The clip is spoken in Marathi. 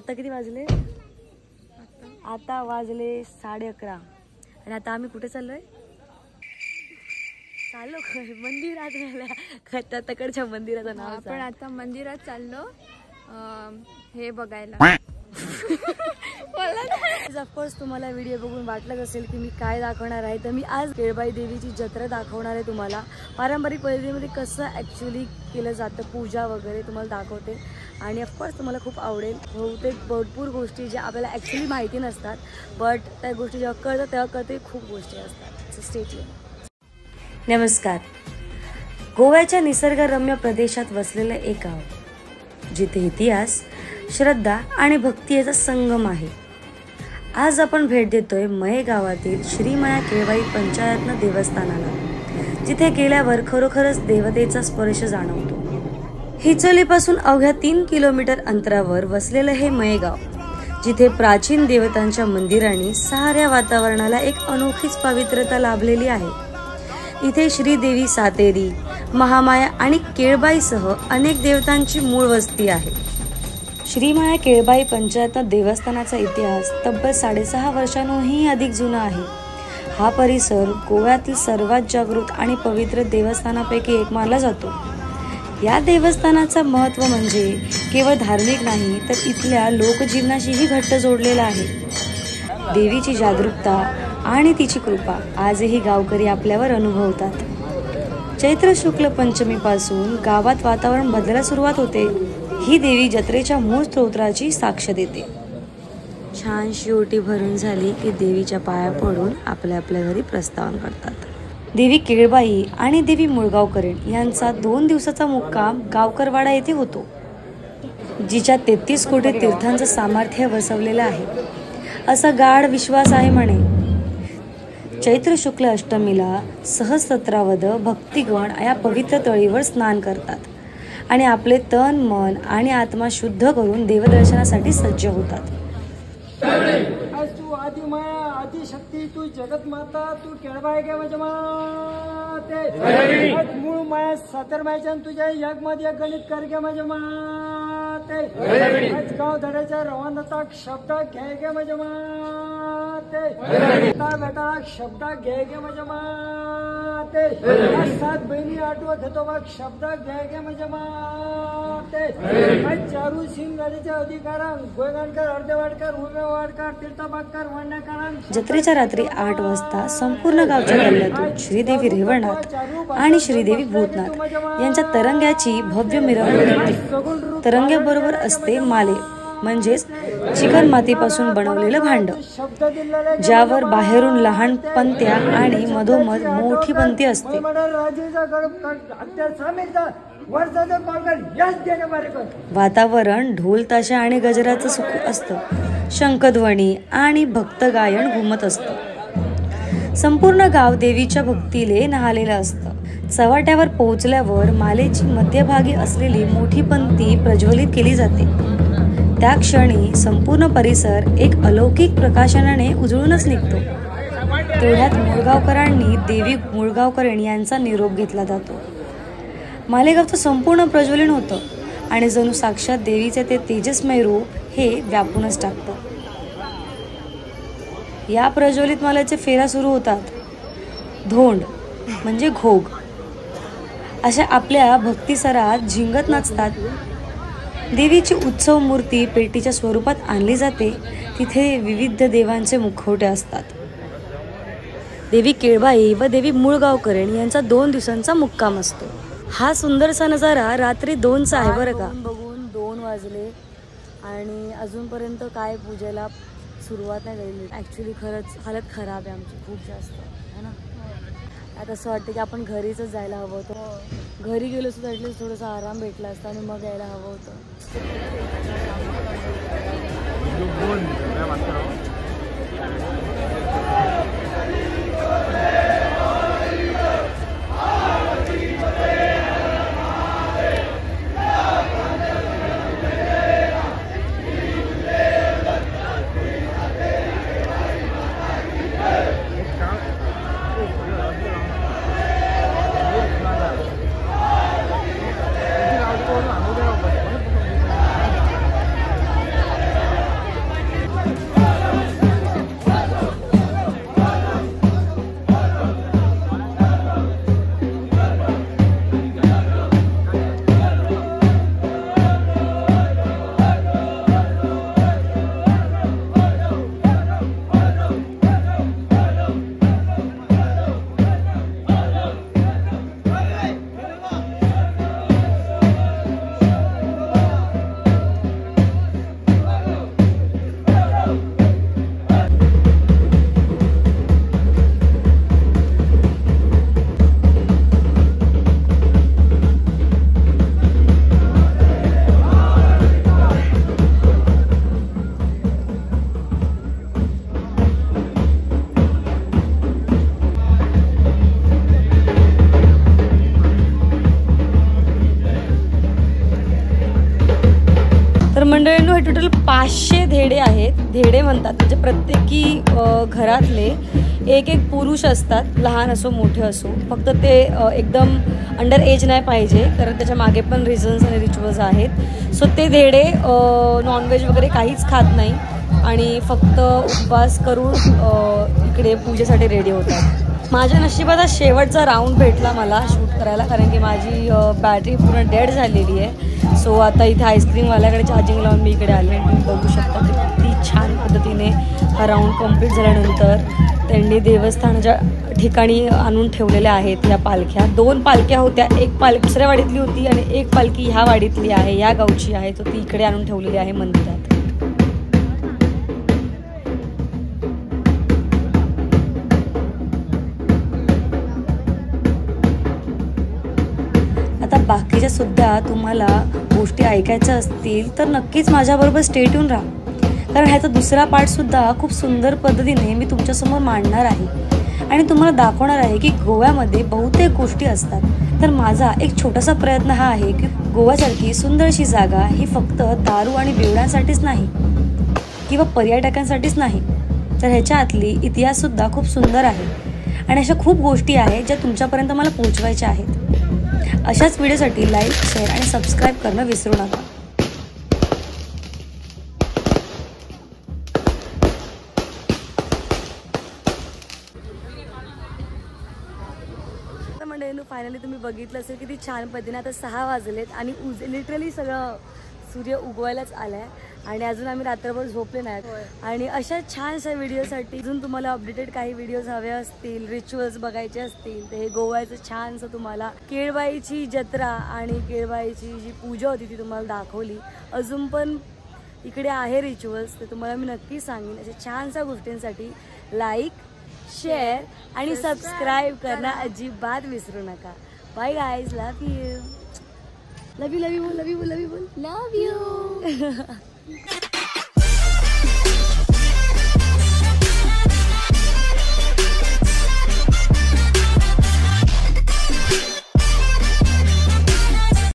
आता किती वाजले? आता वाजले 11:30 आणि आता आम्ही कुठे चाललोय? चाललो मंदिरात. तकडच्या मंदिराचं नाव आपण आता मंदिरात चाललो हे बघायला. ऑफकोर्स तुम्हाला व्हिडिओ बघून वाटलंच असेल की मी काय दाखवणार आहे. तर मी आज केळबाई देवीची जत्रा दाखवणार आहे तुम्हाला. पारंपरिक पद्धतीमध्ये कसं ॲक्च्युली केलं जातं, पूजा वगैरे तुम्हाला दाखवते. आणि ऑफकोर्स तुम्हाला खूप आवडेल. बहुतेक भरपूर गोष्टी ज्या आपल्याला ॲक्च्युली माहिती नसतात, बट त्या गोष्टी जेव्हा कळतं तेव्हा कळते खूप गोष्टी असतात. So stay tune. नमस्कार. गोव्याच्या निसर्गरम्य प्रदेशात वसलेलं एक गाव, जिथे इतिहास, श्रद्धा आणि भक्ती याचा संगम आहे. आज आपण भेट देतोय मये गावातील श्री माया केळबाई पंचायतन देवस्थानाला, जिथे गेल्यावर खरोखरच देवतेचा स्पर्श जाणवतो. हिचोलीपासून अवघ्या 3 किलोमीटर अंतरावर वसलेलं हे मये गाव, जिथे प्राचीन देवतांच्या मंदिरांनी साऱ्या वातावरणाला एक अनोखीच पवित्रता लाभलेली आहे. इथे श्रीदेवी सातेरी, महामाया आणि केळबाईसह अनेक देवतांची मूळ वस्ती आहे. श्री माया केळबाई पंचायत देवस्थानाचा इतिहास तब्बल 6.5 वर्षांहूनही अधिक जुना आहे. हा परिसर गोव्यातील सर्वात जागृत आणि पवित्र देवस्थानापैकी एक मानला जातो. या देवस्थानाचं महत्त्व म्हणजे केवळ धार्मिक नाही, तर इथल्या लोकजीवनाशीही घट्ट जोडलेला आहे. देवीची जागरूकता आणि तिची कृपा आजही गावकरी आपल्यावर अनुभवतात. चैत्र शुक्ल पंचमीपासून गावात वातावरण बदलायला सुरुवात होते. ही देवी जत्रेच्या मूळ स्तोत्राची साक्ष देते. छानशी ओटी भरून झाली की देवीच्या पाया पडून आपल्या घरी प्रस्थान करतात. देवी केळबाई आणि देवी मुळगावकरण यांचा 2 दिवसाचा मुक्काम गावकरवाडा येथे होतो, जिच्या 33 कोटी तीर्थांचं सामर्थ्य वसवलेलं आहे, असा गाढ विश्वास आहे म्हणे. चैत्र शुक्ल अष्टमीला सहस्त्रवद भक्तिगण या पवित्र तळीवर स्नान करतात आणि आपले तन, मन आणि आत्मा शुद्ध करून देवदर्शनासाठी सज्ज होतात. तू आदिमाया आदिशक्ती, तू जगत माता, तू केळबाई गे माझ्या माते. मूळ माया सातर मायच्या तुझ्या यज्ञमध्ये गणित कर गे माझ्या माते. आज गाव धड्याच्या रवानता शब्द घे गे माझ्या माते. बेटा शब्द घे गे माझ्या माते. 7 बहिणी आठवत होतो बघ शब्द घे गे माझ्या माते. आज चारू सिंग गाडीच्या अधिकारां गोयगाणकर, अर्धवाडकर, उभेवाडकर, तीर्थबागकर, वंडेकरां. जत्रेच्या रात्री 8 वाजता संपूर्ण गावच्या गल्ल्यातून श्रीदेवी रेवणनाथ आणि श्रीदेवी भूतनाथ यांच्या तरंग्याची भव्य मिरवणूक निघते. तरंग्याबरोबर असते माले, म्हणजेच चिकन मातीपासून बनवलेलं भांड, ज्यावर बाहेरून लहान पंत्या आणि मधोमध मोठी पंती असते. वातावरण ढोल ताशा आणि गजराचं सुख असतं. शंखध्वनी आणि भक्तगायन घुमत असतं. संपूर्ण गाव देवीच्या भक्तीले न्हालेलं असतं. चव्हाट्यावर पोहोचल्यावर मालेची मध्यभागी असलेली मोठी पंती प्रज्वलित केली जाते. त्या क्षणी संपूर्ण परिसर एक अलौकिक प्रकाशनाने उजळूनच निघतो. तेवढ्यात मुळगावकरांनी देवी मुळगावकरण यांचा निरोप घेतला जातो. मालेगावचं संपूर्ण प्रज्वलन होतं आणि जणू साक्षात देवीचे ते तेजस्मय रूप हे व्यापूनच टाकतं. या प्रज्वलित मालेचे फेरा सुरू होतात. धोंड म्हणजे घोग अशा आपल्या भक्तिसरात झिंगत नाचतात. देवीची उत्सव मूर्ती पेटीच्या स्वरूपात आणली जाते. तिथे विविध देवांचे मुखवटे असतात. देवी केळबाई व देवी मुळगावकरण यांचा 2 दिवसांचा मुक्काम असतो. हा सुंदरसा नजारा रात्री 2चा आहे बरं का. बघून 2 वाजले आणि अजूनपर्यंत काय पूजेला सुरुवात नाही झाली. ॲक्च्युली खरंच हालत खराब आहे आमची खूप जास्त, है ना. आता असं वाटतं की आपण घरीच जायला हवं होतं. घरी गेलो सुद्धा ॲटलीस्ट थोडासा आराम भेटला असता आणि मग यायला हवं होतं. टोटल 500 धेडे आहेत. धेडे म्हणतात म्हणजे प्रत्येकी घरातले एक एक पुरुष असतात, लहान असो मोठे असो. फक्त ते एकदम अंडर एज नाही पाहिजे, कारण त्याच्या मागे पण रिझन्स आणि रिच्युअल्स आहेत. सो ते धेडे नॉनव्हेज वगैरे काहीच खात नाही आणि फक्त उपवास करून इकडे पूजेसाठी रेडी होतात. माझ्या नशिबाचा शेवटचा राऊंड भेटला मला शूट करायला, कारण की माझी बॅटरी पूर्ण डेड झालेली आहे. सो आता इथे आईस्क्रीमवाल्याकडे चार्जिंग लावून मी इकडे आले आणि तुम्ही बघू शकता की किती छान पद्धतीने हा राऊंड कंप्लीट झाल्यानंतर त्यांनी देवस्थानाच्या ठिकाणी आणून ठेवलेल्या आहेत या पालख्या. 2 पालख्या होत्या, एक पालखी दुसऱ्या वाडीतली होती आणि एक पालखी ह्या वाडीतली आहे, या गावची आहे. तो ती इकडे आणून ठेवलेली आहे मंदिरात. आता बाकीच्या सुद्धा तुम्हाला गोष्टी ऐकायच्या असतील तर नक्कीच माझ्याबरोबर स्टे ट्यून राहा, कारण ह्याचा दुसरा पार्टसुद्धा खूप सुंदर पद्धतीने मी तुमच्यासमोर मांडणार आहे आणि तुम्हाला दाखवणार आहे की गोव्यामध्ये बहुतेक गोष्टी असतात. तर माझा एक छोटासा प्रयत्न हा आहे की गोव्यासारखी सुंदरशी जागा ही फक्त दारू आणि बेवड्यांसाठीच नाही किंवा पर्यटकांसाठीच नाही, तर ह्याच्या आतली इतिहाससुद्धा खूप सुंदर आहे आणि अशा खूप गोष्टी आहेत ज्या तुमच्यापर्यंत मला पोहोचवायच्या आहेत. अशाच व्हिडिओसाठी लाईक, शेअर आणि सबस्क्राईब करणं विसरू नका. मंडळींनो, फायनली तुम्ही बघितलं असेल किती छान पद्धतीने आता 6 वाजलेत आणि लिटरली सगळं सूर्य उगवायलाच आलाय आणि अजून आम्ही रात्रभर झोपले नाहीत. आणि अशा छानशा व्हिडिओसाठी अजून तुम्हाला अपडेटेड काही व्हिडिओज हवे असतील, रिच्युअल्स बघायचे असतील, तर हे गोव्याचं छानसं तुम्हाला केळबाईची जत्रा आणि केळबाईची जी पूजा होती ती तुम्हाला दाखवली. अजून पण इकडे आहे रिच्युअल्स, ते तुम्हाला मी नक्की सांगेन. अशा छानशा गोष्टींसाठी लाईक, शेअर आणि सबस्क्राईब करणं अजिबात विसरू नका. Bye guys, love you. Love you.